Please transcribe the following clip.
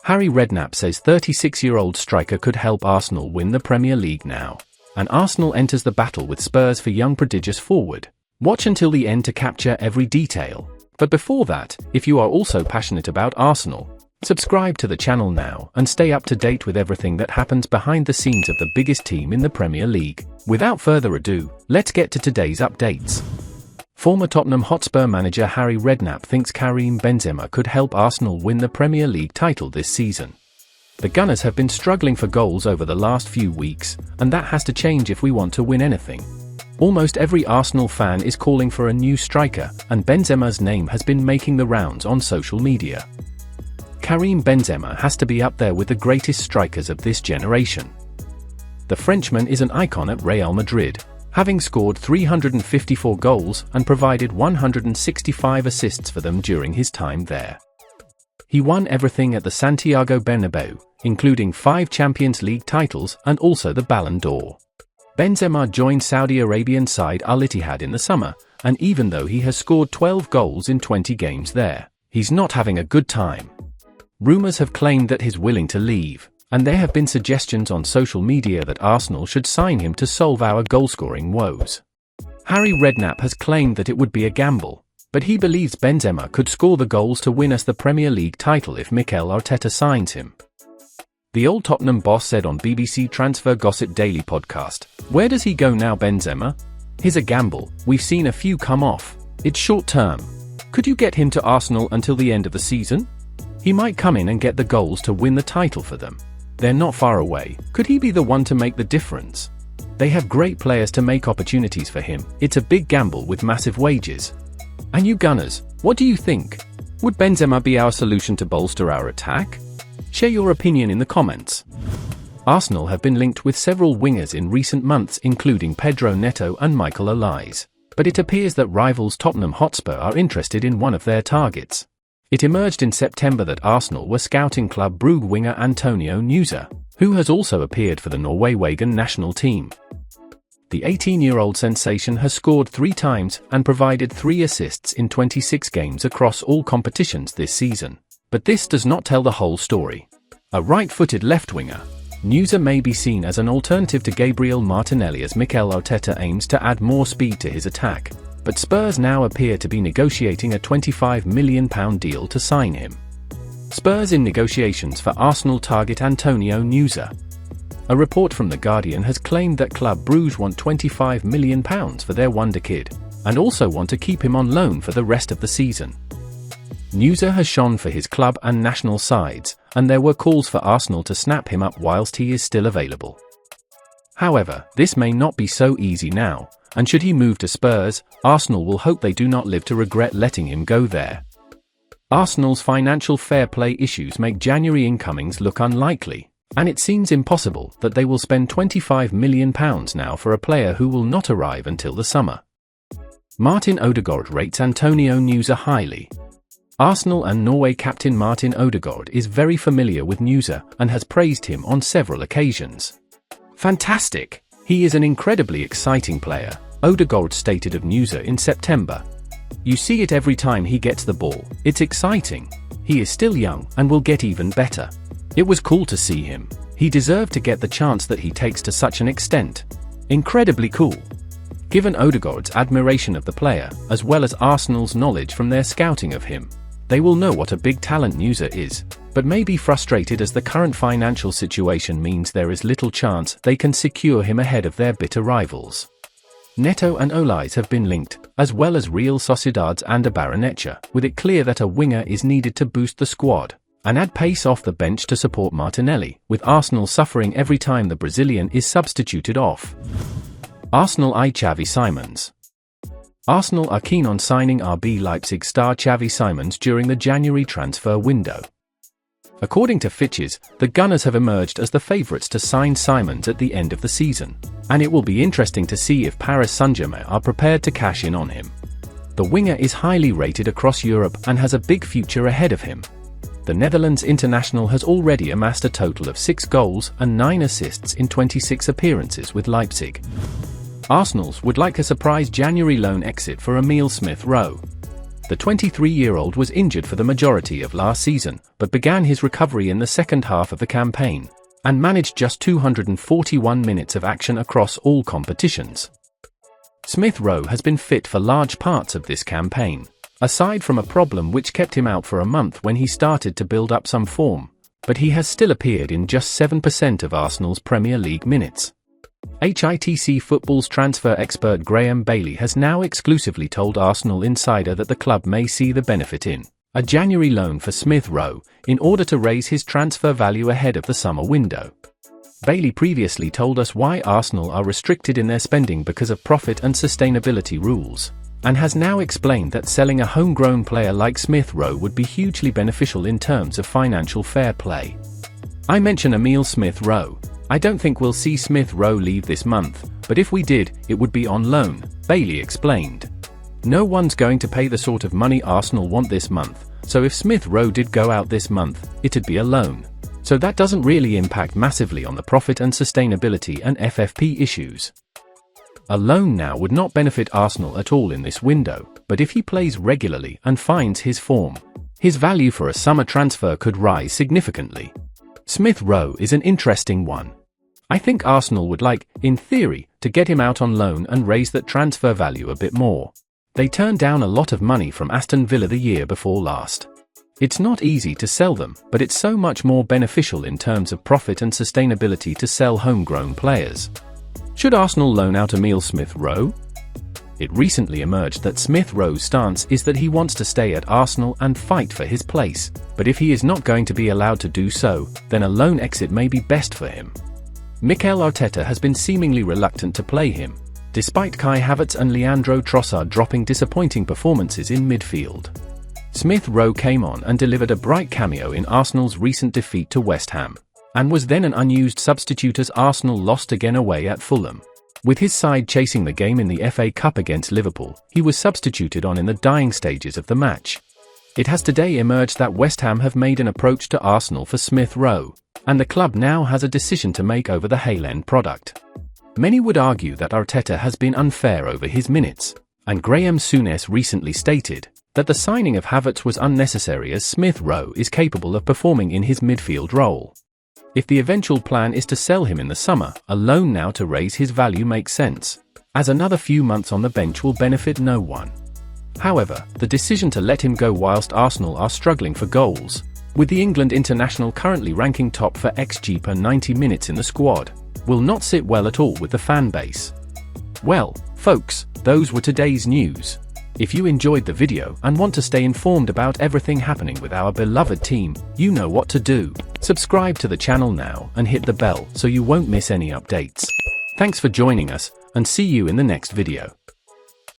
Harry Redknapp says 36-year-old striker could help Arsenal win the Premier League now. And Arsenal enters the battle with Spurs for young prodigious forward. Watch until the end to capture every detail. But before that, if you are also passionate about Arsenal, subscribe to the channel now and stay up to date with everything that happens behind the scenes of the biggest team in the Premier League. Without further ado, let's get to today's updates. Former Tottenham Hotspur manager Harry Redknapp thinks Karim Benzema could help Arsenal win the Premier League title this season. The Gunners have been struggling for goals over the last few weeks, and that has to change if we want to win anything. Almost every Arsenal fan is calling for a new striker, and Benzema's name has been making the rounds on social media. Karim Benzema has to be up there with the greatest strikers of this generation. The Frenchman is an icon at Real Madrid, having scored 354 goals and provided 165 assists for them during his time there. He won everything at the Santiago Bernabeu, including 5 Champions League titles and also the Ballon d'Or. Benzema joined Saudi Arabian side Al-Ittihad in the summer, and even though he has scored 12 goals in 20 games there, he's not having a good time. Rumours have claimed that he's willing to leave, and there have been suggestions on social media that Arsenal should sign him to solve our goal-scoring woes. Harry Redknapp has claimed that it would be a gamble, but he believes Benzema could score the goals to win us the Premier League title if Mikel Arteta signs him. The old Tottenham boss said on BBC Transfer Gossip Daily podcast, "Where does he go now, Benzema? He's a gamble, we've seen a few come off, it's short term. Could you get him to Arsenal until the end of the season? He might come in and get the goals to win the title for them. They're not far away. Could he be the one to make the difference? They have great players to make opportunities for him. It's a big gamble with massive wages. And you Gunners, what do you think? Would Benzema be our solution to bolster our attack? Share your opinion in the comments." Arsenal have been linked with several wingers in recent months, including Pedro Neto and Mikel Arteta, but it appears that rivals Tottenham Hotspur are interested in one of their targets. It emerged in September that Arsenal were scouting Club Brugge winger Antonio Nusa, who has also appeared for the Norwegian national team. The 18-year-old sensation has scored 3 times and provided 3 assists in 26 games across all competitions this season. But this does not tell the whole story. A right-footed left winger, Nusa may be seen as an alternative to Gabriel Martinelli as Mikel Arteta aims to add more speed to his attack. But Spurs now appear to be negotiating a £25 million deal to sign him. Spurs in negotiations for Arsenal target Antonio Nusa. A report from The Guardian has claimed that Club Brugge want £25 million for their wonder kid, and also want to keep him on loan for the rest of the season. Nusa has shone for his club and national sides, and there were calls for Arsenal to snap him up whilst he is still available. However, this may not be so easy now, and should he move to Spurs, Arsenal will hope they do not live to regret letting him go there. Arsenal's financial fair play issues make January incomings look unlikely, and it seems impossible that they will spend £25 million now for a player who will not arrive until the summer. Martin Odegaard rates Antonio Nusa highly. Arsenal and Norway captain Martin Odegaard is very familiar with Nusa and has praised him on several occasions. "Fantastic! He is an incredibly exciting player," Odegaard stated of Nusa in September. "You see it every time he gets the ball. It's exciting. He is still young and will get even better. It was cool to see him. He deserved to get the chance that he takes to such an extent. Incredibly cool." Given Odegaard's admiration of the player, as well as Arsenal's knowledge from their scouting of him, they will know what a big talent Nusa is, but may be frustrated as the current financial situation means there is little chance they can secure him ahead of their bitter rivals. Neto and Olise have been linked, as well as Real Sociedad's Ander Barrenetxea, with it clear that a winger is needed to boost the squad and add pace off the bench to support Martinelli, with Arsenal suffering every time the Brazilian is substituted off. Arsenal eye Xavi Simons. Arsenal are keen on signing RB Leipzig star Xavi Simons during the January transfer window. According to Fitches, the Gunners have emerged as the favourites to sign Simons at the end of the season, and it will be interesting to see if Paris Saint-Germain are prepared to cash in on him. The winger is highly rated across Europe and has a big future ahead of him. The Netherlands international has already amassed a total of 6 goals and 9 assists in 26 appearances with Leipzig. Arsenal's would like a surprise January loan exit for Emile Smith-Rowe. The 23-year-old was injured for the majority of last season, but began his recovery in the second half of the campaign, and managed just 241 minutes of action across all competitions. Smith-Rowe has been fit for large parts of this campaign, aside from a problem which kept him out for a month when he started to build up some form, but he has still appeared in just 7% of Arsenal's Premier League minutes. HITC Football's transfer expert Graham Bailey has now exclusively told Arsenal Insider that the club may see the benefit in a January loan for Smith-Rowe in order to raise his transfer value ahead of the summer window. Bailey previously told us why Arsenal are restricted in their spending because of profit and sustainability rules, and has now explained that selling a homegrown player like Smith-Rowe would be hugely beneficial in terms of financial fair play. I mention Emile Smith-Rowe. I don't think we'll see Smith-Rowe leave this month, but if we did, it would be on loan, Bailey explained. No one's going to pay the sort of money Arsenal want this month, so if Smith-Rowe did go out this month, it'd be a loan. So that doesn't really impact massively on the profit and sustainability and FFP issues. A loan now would not benefit Arsenal at all in this window, but if he plays regularly and finds his form, his value for a summer transfer could rise significantly. Smith-Rowe is an interesting one. I think Arsenal would like, in theory, to get him out on loan and raise that transfer value a bit more. They turned down a lot of money from Aston Villa the year before last. It's not easy to sell them, but it's so much more beneficial in terms of profit and sustainability to sell homegrown players. Should Arsenal loan out Emile Smith-Rowe? It recently emerged that Smith-Rowe's stance is that he wants to stay at Arsenal and fight for his place, but if he is not going to be allowed to do so, then a loan exit may be best for him. Mikel Arteta has been seemingly reluctant to play him, despite Kai Havertz and Leandro Trossard dropping disappointing performances in midfield. Smith-Rowe came on and delivered a bright cameo in Arsenal's recent defeat to West Ham, and was then an unused substitute as Arsenal lost again away at Fulham. With his side chasing the game in the FA Cup against Liverpool, he was substituted on in the dying stages of the match. It has today emerged that West Ham have made an approach to Arsenal for Smith-Rowe, and the club now has a decision to make over the Hale End product. Many would argue that Arteta has been unfair over his minutes, and Graham Souness recently stated that the signing of Havertz was unnecessary as Smith-Rowe is capable of performing in his midfield role. If the eventual plan is to sell him in the summer, a loan now to raise his value makes sense, as another few months on the bench will benefit no one. However, the decision to let him go whilst Arsenal are struggling for goals, with the England international currently ranking top for XG per 90 minutes in the squad, will not sit well at all with the fan base. Well, folks, those were today's news. If you enjoyed the video and want to stay informed about everything happening with our beloved team, you know what to do. Subscribe to the channel now and hit the bell so you won't miss any updates. Thanks for joining us, and see you in the next video.